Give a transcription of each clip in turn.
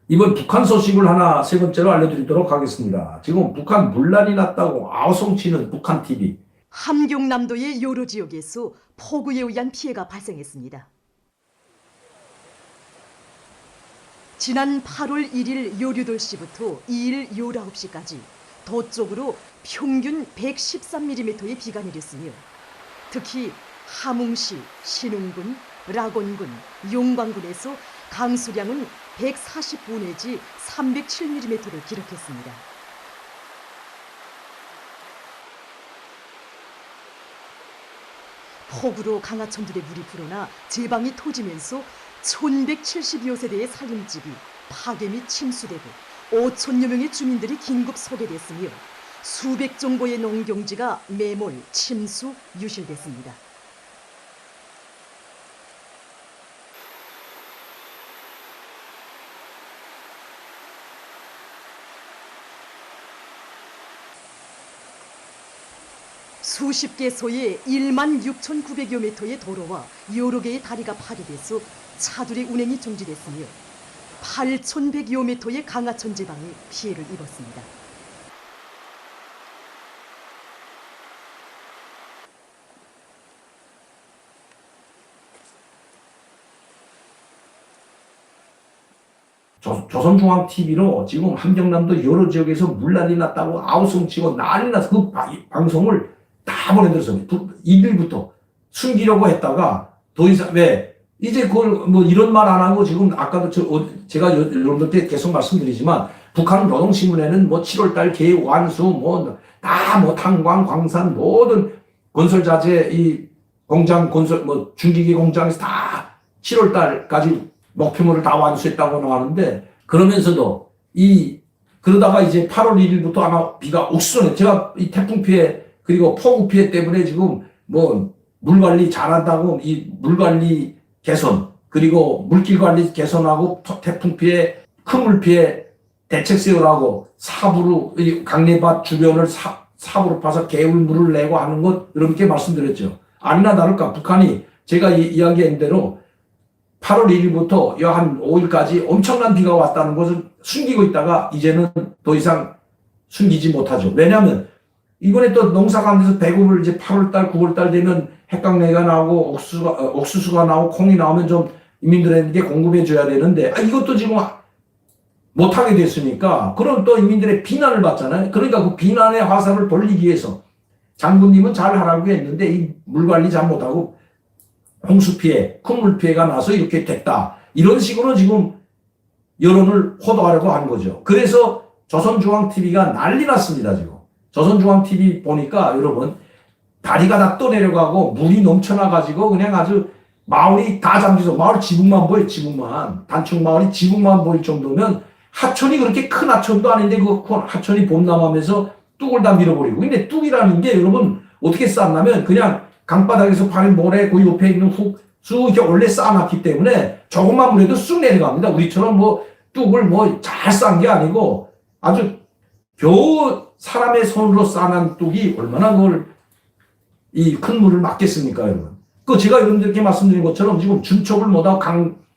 이번 북한 소식을 하나 세 번째로 알려드리도록 하겠습니다. 지금 북한 문란이 났다고 아우성치는 북한 TV. 함경남도의 여러 지역에서 폭우에 의한 피해가 발생했습니다. 지난 8월 1일 요 8시부터 2일 19시까지 도쪽으로 평균 113mm의 비가 내렸으며 특히 함흥시, 신흥군, 락원군, 용광군에서 강수량은 145 내지 307mm를 기록했습니다. 폭우로 강하천들의 물이 불어나 제방이 터지면서 1172여 세대의 살림집이 파괴 및 침수되고 5천여 명의 주민들이 긴급 소개됐으며 수백 정도의 농경지가 매몰, 침수, 유실됐습니다. 수십 개소의 16,900여 미터의 도로와 여러 개의 다리가 파괴돼서 차들의 운행이 중지됐으며 8,100여 미터의 강하천 제방이 피해를 입었습니다. 조선중앙TV로 지금 함경남도 여러 지역에서 물난리 났다고 아우성치고 난리 나서 그 방송을 다 보내들었어요. 1일부터 숨기려고 했다가 더 이상 왜 이제 그걸 뭐 이런 말 안 하고 지금 아까도 제가 여러분들께 계속 말씀드리지만 북한 노동신문에는 뭐 7월달 계획 완수 뭐 다 뭐 탄광 광산 모든 건설 자재 이 공장 건설 뭐 중기계 공장에서 다 7월달까지 목표물을 다 완수했다고 나오는데 그러면서도 그러다가 이제 8월 1일부터 아마 비가 옥수수네 제가 이 태풍 피해 그리고 폭우 피해 때문에 지금 뭐 물 관리 잘한다고 이 물 관리 개선 그리고 물길 관리 개선하고 태풍 피해 큰 물 피해 대책 세우라고 삽으로 이 강내밭 주변을 삽으로 파서 개울물을 내고 하는 것 이렇게 말씀드렸죠. 아니나 다를까 북한이 제가 이야기한 대로 8월 1일부터 한 5일까지 엄청난 비가 왔다는 것을 숨기고 있다가 이제는 더 이상 숨기지 못하죠. 왜냐하면 이번에 또 농사가면서 배급을 이제 8월달, 9월달 되면 핵강내가 나오고 옥수수가 나오고 콩이 나오면 좀 인민들에게 공급해 줘야 되는데 이것도 지금 못하게 됐으니까 그럼 또 인민들의 비난을 받잖아요. 그러니까 그 비난의 화살을 돌리기 위해서 장군님은 잘 하라고 했는데 이 물관리 잘 못하고 홍수 피해, 큰 물 피해가 나서 이렇게 됐다. 이런 식으로 지금 여론을 호도하려고 하는 거죠. 그래서 조선중앙TV가 난리 났습니다, 지금. 조선중앙TV 보니까 여러분, 다리가 다 떠내려가고 물이 넘쳐나가지고 그냥 아주 마을이 다 잠기서 마을 지붕만 보여, 지붕만. 단층 마을이 지붕만 보일 정도면 하천이 그렇게 큰 하천도 아닌데 그 하천이 범람하면서 뚝을 다 밀어버리고. 근데 뚝이라는 게 여러분 어떻게 쌓았냐면 그냥 강바닥에서 파는 모래 그 옆에 있는 쑥 이렇게 원래 쌓아놨기 때문에 조금만 물에도 쑥 내려갑니다. 우리처럼 뭐 뚝을 뭐 잘 쌓은 게 아니고 아주 겨우 사람의 손으로 쌓아놓은 뚝이 얼마나 그걸 이 큰 물을 막겠습니까, 여러분? 그 제가 여러분들께 말씀드린 것처럼 지금 준척을 못하고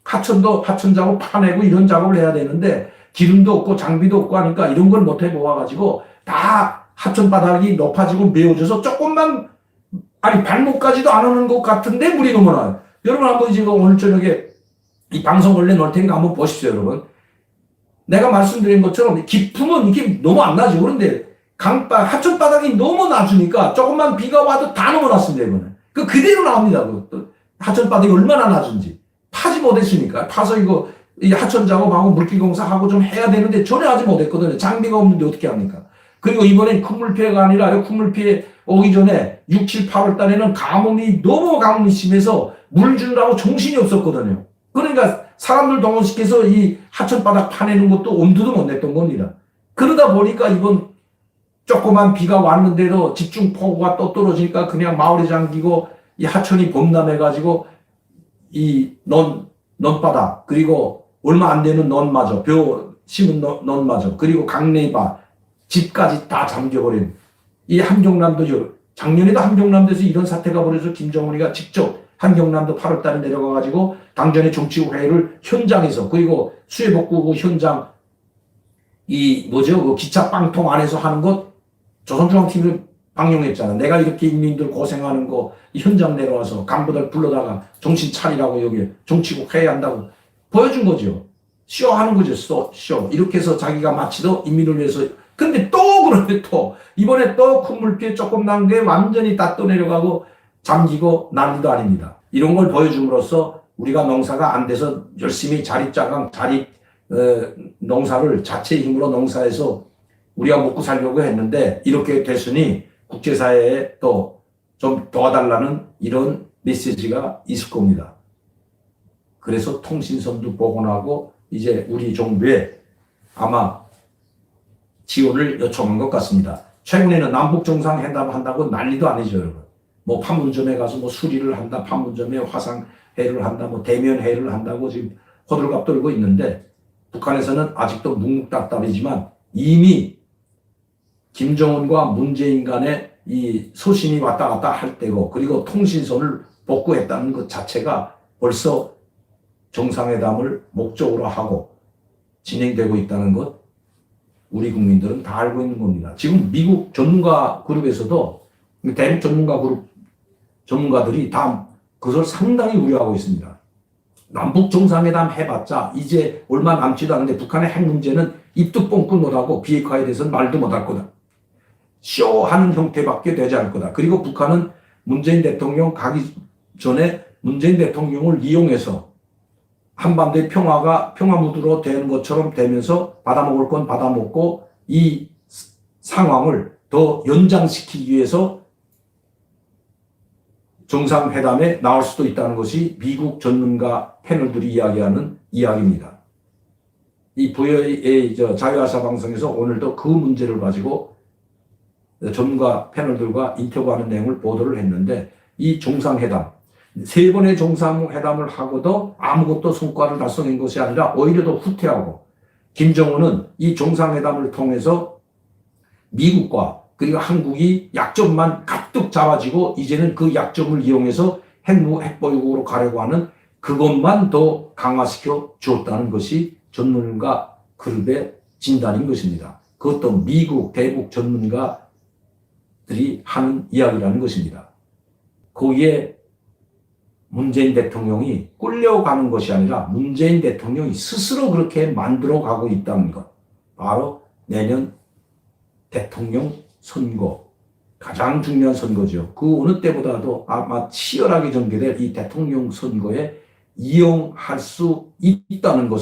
하천 작업 파내고 이런 작업을 해야 되는데 기름도 없고 장비도 없고 하니까 이런 걸 못해 모아가지고 다 하천 바닥이 높아지고 메워져서 조금만 아니 발목까지도 안 오는 것 같은데 물이 너무 나요. 여러분 한번 지금 오늘 저녁에 이 방송 원래 넣을 테니까 한번 보십시오, 여러분. 내가 말씀드린 것처럼 깊음은 이게 너무 안 나죠. 그런데 하천 바닥이 너무 낮으니까 조금만 비가 와도 다 넘어났습니다, 이거는. 그대로 나옵니다. 하천 바닥이 얼마나 낮은지. 파지 못했으니까. 파서 이 하천 작업하고 물길 공사하고 좀 해야 되는데 전혀 하지 못했거든요. 장비가 없는데 어떻게 합니까? 그리고 이번엔 큰 물 피해가 아니라 큰 물 피해 오기 전에 6, 7, 8월 달에는 너무 가뭄이 심해서 물 주느라고 정신이 없었거든요. 그러니까 사람들 동원시켜서 이 하천바닥 파내는 것도 엄두도 못 냈던 겁니다. 그러다 보니까 이번 조그만 비가 왔는데도 집중폭우가 또 떨어지니까 그냥 마을이 잠기고 이 하천이 범람해가지고 이 논바닥 그리고 얼마 안 되는 논마저 벼 심은 논마저 그리고 강내밭 집까지 다 잠겨버린 이 함경남도죠. 작년에도 함경남도에서 이런 사태가 벌어져서 김정은이가 직접 한경남도 8월 달에 내려가가지고 당전의 정치국 회의를 현장에서, 그리고 수해복구 현장, 그 기차 빵통 안에서 하는 것 조선중앙TV를 방영했잖아. 내가 이렇게 인민들 고생하는 거 현장 내려와서 간부들 불러다가 정신 차리라고 여기 정치국 회의한다고 보여준 거죠. 쇼하는 거죠. 쇼. 이렇게 해서 자기가 마치도 인민을 위해서. 근데 또 그러네 또. 이번에 또 큰물피해 조금 난 게 완전히 다 떠내려가고 잠기고 난리도 아닙니다. 이런 걸 보여줌으로써 우리가 농사가 안 돼서 열심히 자립자강, 농사를 자체의 힘으로 농사에서 우리가 먹고 살려고 했는데 이렇게 됐으니 국제사회에 또 좀 도와달라는 이런 메시지가 있을 겁니다. 그래서 통신선도 복원하고 이제 우리 정부에 아마 지원을 요청한 것 같습니다. 최근에는 남북정상회담 한다고 난리도 아니죠, 여러분. 뭐 판문점에 가서 뭐 수리를 한다, 판문점에 화상회의를 한다, 뭐 대면회의를 한다고 지금 호들갑 떨고 있는데 북한에서는 아직도 묵묵답답이지만 이미 김정은과 문재인 간의 이 소신이 왔다 갔다 할 때고, 그리고 통신선을 복구했다는 것 자체가 벌써 정상회담을 목적으로 하고 진행되고 있다는 것 우리 국민들은 다 알고 있는 겁니다. 지금 미국 전문가 그룹에서도 대륙 전문가 그룹 전문가들이 다 그것을 상당히 우려하고 있습니다. 남북 정상회담 해봤자 이제 얼마 남지도 않은데 북한의 핵 문제는 입도 뻥끗 못하고 비핵화에 대해서는 말도 못할 거다. 쇼하는 형태밖에 되지 않을 거다. 그리고 북한은 문재인 대통령 가기 전에 문재인 대통령을 이용해서 한반도의 평화무드로 되는 것처럼 되면서 받아먹을 건 받아먹고 이 상황을 더 연장시키기 위해서 정상회담에 나올 수도 있다는 것이 미국 전문가 패널들이 이야기하는 이야기입니다. 이 VOA의 자유아시아 방송에서 오늘도 그 문제를 가지고 전문가 패널들과 인터뷰하는 내용을 보도를 했는데, 이 정상회담, 3번의 정상회담을 하고도 아무것도 성과를 달성한 것이 아니라 오히려 더 후퇴하고, 김정은은 이 정상회담을 통해서 미국과 그리고 한국이 약점만 가득 잡아지고 이제는 그 약점을 이용해서 핵보유국으로 가려고 하는 그것만 더 강화시켜 주었다는 것이 전문가 그룹의 진단인 것입니다. 그것도 미국, 대북 전문가들이 하는 이야기라는 것입니다. 거기에 문재인 대통령이 끌려가는 것이 아니라 문재인 대통령이 스스로 그렇게 만들어가고 있다는 것. 바로 내년 대통령 선거, 가장 중요한 선거죠. 그 어느 때보다도 아마 치열하게 전개될 이 대통령 선거에 이용할 수 있다는 것을